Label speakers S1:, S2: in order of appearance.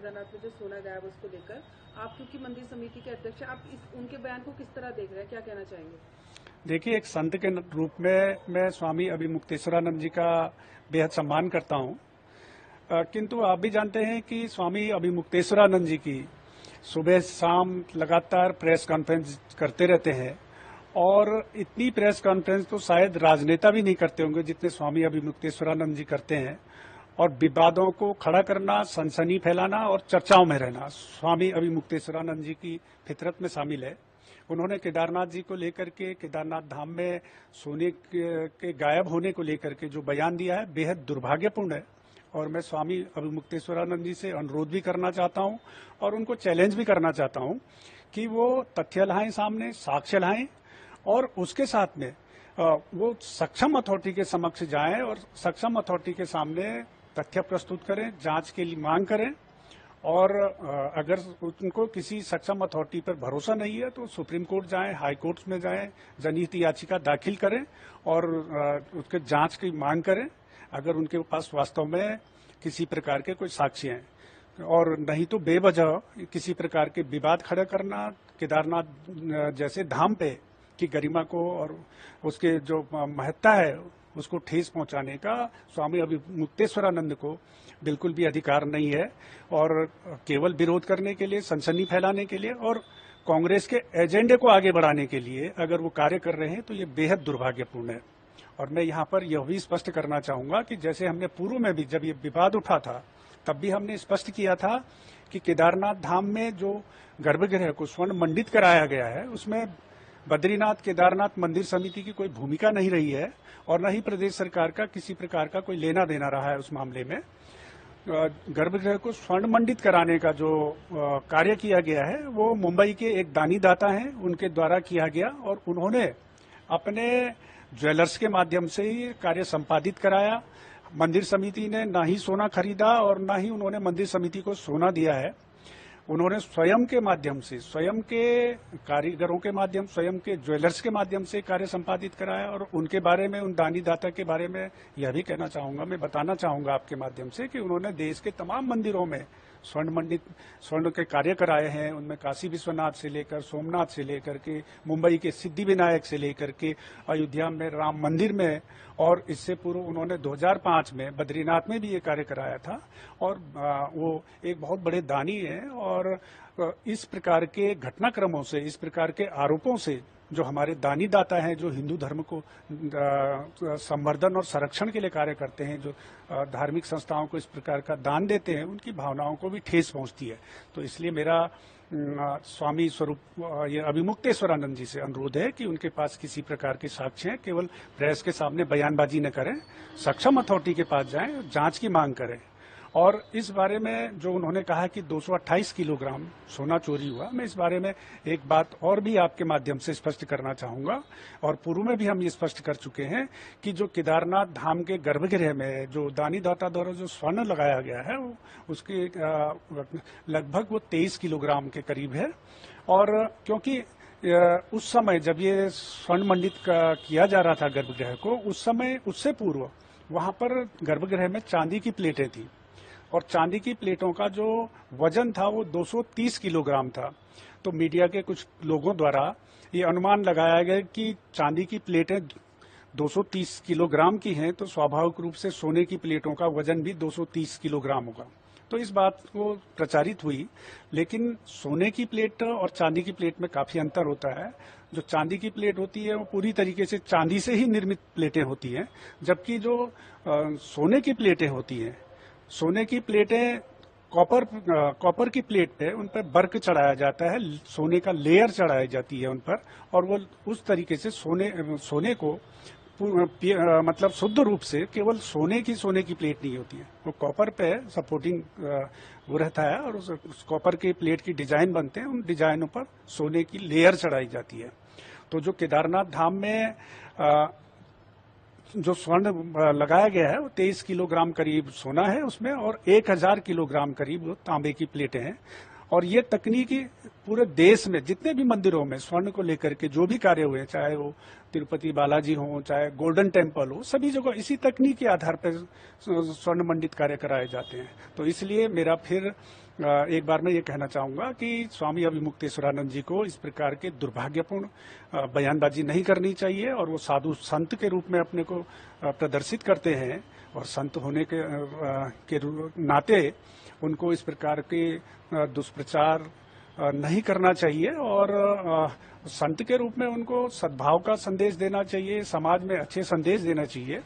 S1: केदारनाथ में जो सोना गायब है उसको लेकर, आप क्योंकि मंदिर समिति के अध्यक्ष हैं, आप उनके बयान को किस तरह देख रहे हैं, क्या कहना चाहेंगे?
S2: देखिए, एक संत के रूप में मैं स्वामी अभिमुक्तेश्वरानंद जी का बेहद सम्मान करता हूं, किंतु आप भी जानते हैं कि स्वामी अभिमुक्तेश्वरानंद जी की सुबह शाम लगातार प्रेस कॉन्फ्रेंस करते रहते हैं और इतनी प्रेस कॉन्फ्रेंस तो शायद राजनेता भी नहीं करते होंगे जितने स्वामी अभिमुक्तेश्वरानंद जी करते हैं। और विवादों को खड़ा करना, सनसनी फैलाना और चर्चाओं में रहना स्वामी अभिमुक्तेश्वरानंद जी की फितरत में शामिल है। उन्होंने केदारनाथ जी को लेकर के, केदारनाथ धाम में सोने के गायब होने को लेकर के जो बयान दिया है बेहद दुर्भाग्यपूर्ण है। और मैं स्वामी अभिमुक्तेश्वरानंद जी से अनुरोध भी करना चाहता हूं और उनको चैलेंज भी करना चाहता हूं कि वो तथ्य लाएं सामने, साक्ष्य लाएं और उसके साथ में वो सक्षम अथॉरिटी के समक्ष जाएं और सक्षम अथॉरिटी के सामने तथ्य प्रस्तुत करें, जांच के लिए मांग करें। और अगर उनको किसी सक्षम अथॉरिटी पर भरोसा नहीं है तो सुप्रीम कोर्ट जाएं, हाई कोर्ट में जाएं, जनहित याचिका दाखिल करें और उसके जांच की मांग करें अगर उनके पास वास्तव में किसी प्रकार के कोई साक्ष्य हैं। और नहीं तो बेवजह किसी प्रकार के विवाद खड़ा करना, केदारनाथ जैसे धाम पे की गरिमा को और उसके जो महत्ता है उसको ठेस पहुंचाने का स्वामी अभिमुक्तेश्वरानंद को बिल्कुल भी अधिकार नहीं है। और केवल विरोध करने के लिए, सनसनी फैलाने के लिए और कांग्रेस के एजेंडे को आगे बढ़ाने के लिए अगर वो कार्य कर रहे हैं तो ये बेहद दुर्भाग्यपूर्ण है। और मैं यहाँ पर यह भी स्पष्ट करना चाहूंगा कि जैसे हमने पूर्व में भी जब ये विवाद उठा था तब भी हमने स्पष्ट किया था कि केदारनाथ धाम में जो गर्भगृह को स्वर्ण मंडित कराया गया है उसमें बद्रीनाथ केदारनाथ मंदिर समिति की कोई भूमिका नहीं रही है और न ही प्रदेश सरकार का किसी प्रकार का कोई लेना देना रहा है उस मामले में। गर्भगृह को स्वर्ण मंडित कराने का जो कार्य किया गया है वो मुंबई के एक दानी दाता हैं, उनके द्वारा किया गया और उन्होंने अपने ज्वेलर्स के माध्यम से ही कार्य संपादित कराया। मंदिर समिति ने ना ही सोना खरीदा और ना ही उन्होंने मंदिर समिति को सोना दिया है। उन्होंने स्वयं के माध्यम से, स्वयं के कारीगरों के माध्यम, स्वयं के ज्वेलर्स के माध्यम से कार्य संपादित कराया। और उनके बारे में, उन दानी दाता के बारे में यह भी कहना चाहूंगा, मैं बताना चाहूंगा आपके माध्यम से कि उन्होंने देश के तमाम मंदिरों में स्वर्ण के कार्य कराए हैं। उनमें काशी विश्वनाथ से लेकर, सोमनाथ से लेकर के, मुंबई के सिद्धि विनायक से लेकर के, अयोध्या में राम मंदिर में, और इससे पूर्व उन्होंने 2005 में बद्रीनाथ में भी ये कार्य कराया था। और वो एक बहुत बड़े दानी हैं। और इस प्रकार के घटनाक्रमों से, इस प्रकार के आरोपों से जो हमारे दानी दाता हैं, जो हिंदू धर्म को संवर्धन और संरक्षण के लिए कार्य करते हैं, जो धार्मिक संस्थाओं को इस प्रकार का दान देते हैं, उनकी भावनाओं को भी ठेस पहुंचती है। तो इसलिए मेरा स्वामी स्वरूप ये अभिमुक्तेश्वरानंद जी से अनुरोध है कि उनके पास किसी प्रकार के साक्ष्य हैं, केवल प्रेस के सामने बयानबाजी न करें, सक्षम अथॉरिटी के पास जाएं, जांच की मांग करें। और इस बारे में जो उन्होंने कहा कि 228 किलोग्राम सोना चोरी हुआ, मैं इस बारे में एक बात और भी आपके माध्यम से स्पष्ट करना चाहूंगा। और पूर्व में भी हम ये स्पष्ट कर चुके हैं कि जो केदारनाथ धाम के गर्भगृह में जो दानी दाता द्वारा जो स्वर्ण लगाया गया है उसके लगभग वो 23 किलोग्राम के करीब है। और क्योंकि उस समय जब ये स्वर्ण मंडित किया जा रहा था गर्भगृह को, उस समय उससे पूर्व वहां पर गर्भगृह में चांदी की प्लेटें थी और चांदी की प्लेटों का जो वजन था वो 230 किलोग्राम था। तो मीडिया के कुछ लोगों द्वारा ये अनुमान लगाया गया कि चांदी की प्लेटें 230 किलोग्राम की हैं, तो स्वाभाविक रूप से सोने की प्लेटों का वजन भी 230 किलोग्राम होगा। तो इस बात को प्रचारित हुई, लेकिन सोने की प्लेट और चांदी की प्लेट में काफी अंतर होता है। जो चांदी की प्लेट होती है वो पूरी तरीके से चांदी से ही निर्मित प्लेटें होती हैं, जबकि जो सोने की प्लेटें होती हैं, सोने की प्लेटें कॉपर की प्लेट पे उन पर वर्क चढ़ाया जाता है, सोने का लेयर चढ़ाई जाती है उन पर, और वो उस तरीके से सोने को मतलब शुद्ध रूप से केवल सोने की प्लेट नहीं होती है, वो कॉपर पे सपोर्टिंग वो रहता है और उस कॉपर की प्लेट की डिजाइन बनते हैं, उन डिजाइनों पर सोने की लेयर चढ़ाई जाती है। तो जो केदारनाथ धाम में जो स्वर्ण लगाया गया है वो 23 किलोग्राम करीब सोना है उसमें, और 1000 किलोग्राम करीब तांबे की प्लेटें हैं। और ये तकनीकी पूरे देश में जितने भी मंदिरों में स्वर्ण को लेकर के जो भी कार्य हुए, चाहे वो तिरुपति बालाजी हो, चाहे गोल्डन टेम्पल हो, सभी जगह इसी तकनीक के आधार पर स्वर्ण मंडित कार्य कराए जाते हैं। तो इसलिए मेरा फिर एक बार मैं ये कहना चाहूंगा कि स्वामी अभिमुक्तेश्वरानंद जी को इस प्रकार के दुर्भाग्यपूर्ण बयानबाजी नहीं करनी चाहिए और वो साधु संत के रूप में अपने को प्रदर्शित करते हैं और संत होने के नाते उनको इस प्रकार के दुष्प्रचार नहीं करना चाहिए और संत के रूप में उनको सद्भाव का संदेश देना चाहिए, समाज में अच्छे संदेश देना चाहिए।